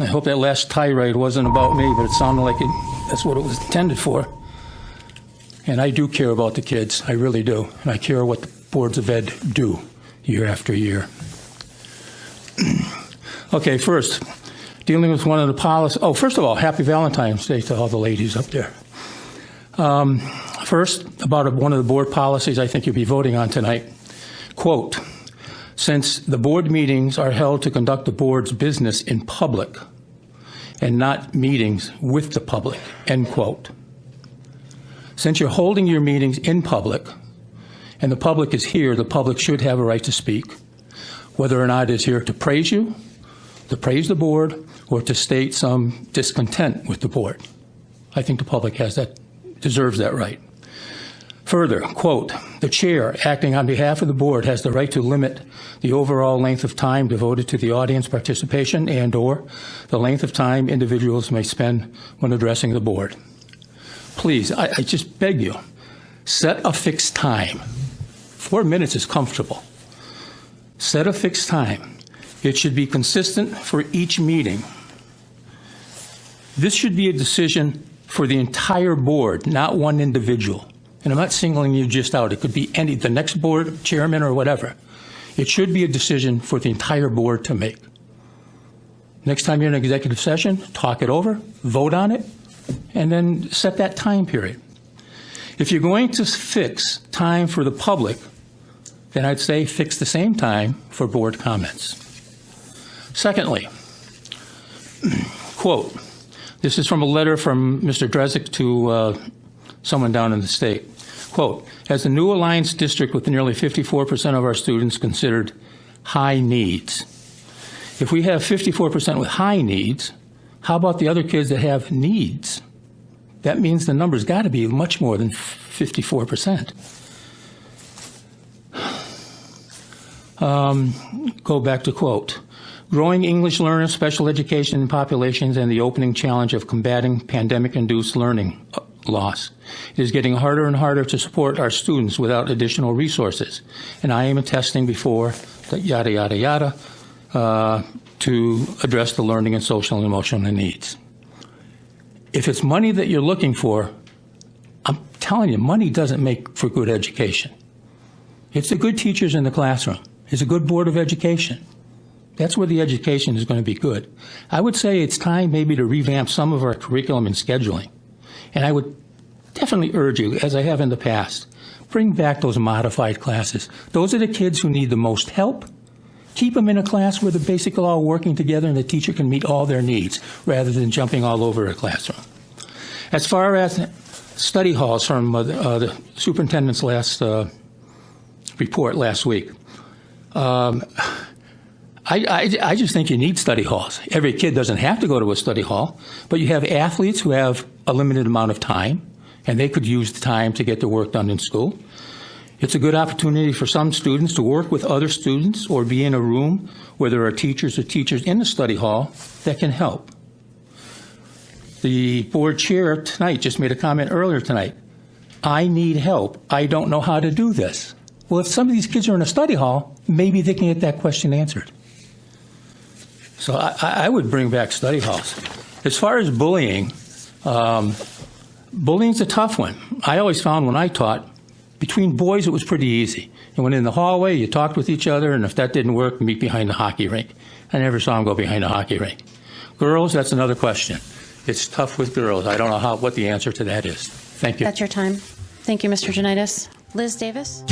I hope that last tirade wasn't about me, but it sounded like that's what it was intended for. And I do care about the kids. I really do. And I care what the boards of ed do year after year. Okay, first, dealing with one of the policies. Oh, first of all, happy Valentine's Day to all the ladies up there. First, about one of the board policies I think you'll be voting on tonight. Quote, since the board meetings are held to conduct the board's business in public and not meetings with the public, end quote. Since you're holding your meetings in public and the public is here, the public should have a right to speak, whether or not it's here to praise you, to praise the board, or to state some discontent with the board. I think the public deserves that right. Further, quote, the chair, acting on behalf of the board, has the right to limit the overall length of time devoted to the audience participation and/or the length of time individuals may spend when addressing the board. Please, I just beg you, set a fixed time. 4 minutes is comfortable. Set a fixed time. It should be consistent for each meeting. This should be a decision for the entire board, not one individual. And I'm not singling you just out. It could be the next board chairman or whatever. It should be a decision for the entire board to make. Next time you're in an executive session, talk it over, vote on it, and then set that time period. If you're going to fix time for the public, then I'd say fix the same time for board comments. Secondly, quote, this is from a letter from Mr. Drezik to someone down in the state. Quote, as the new Alliance district with nearly 54% of our students considered high needs. If we have 54% with high needs, how about the other kids that have needs? That means the number's got to be much more than 54%. Go back to quote. Growing English learners, special education populations, and the opening challenge of combating pandemic-induced learning loss. It is getting harder and harder to support our students without additional resources. And I am attesting before that yada, yada, yada, to address the learning and social and emotional needs. If it's money that you're looking for, I'm telling you, money doesn't make for good education. It's the good teachers in the classroom. It's a good board of education. That's where the education is going to be good. I would say it's time maybe to revamp some of our curriculum and scheduling. And I would definitely urge you, as I have in the past, bring back those modified classes. Those are the kids who need the most help. Keep them in a class where they're basically all working together and the teacher can meet all their needs rather than jumping all over a classroom. As far as study halls from the superintendent's last report last week, I just think you need study halls. Every kid doesn't have to go to a study hall, but you have athletes who have a limited amount of time, and they could use the time to get their work done in school. It's a good opportunity for some students to work with other students or be in a room where there are teachers or teachers in the study hall that can help. The board chair tonight just made a comment earlier tonight. I need help. I don't know how to do this. Well, if some of these kids are in a study hall, maybe they can get that question answered. So I would bring back study halls. As far as bullying, bullying's a tough one. I always found when I taught, between boys it was pretty easy. You went in the hallway, you talked with each other, and if that didn't work, meet behind the hockey rink. I never saw them go behind the hockey rink. Girls, that's another question. It's tough with girls. I don't know what the answer to that is. Thank you. That's your time. Thank you, Mr. Janitis. Liz Davis.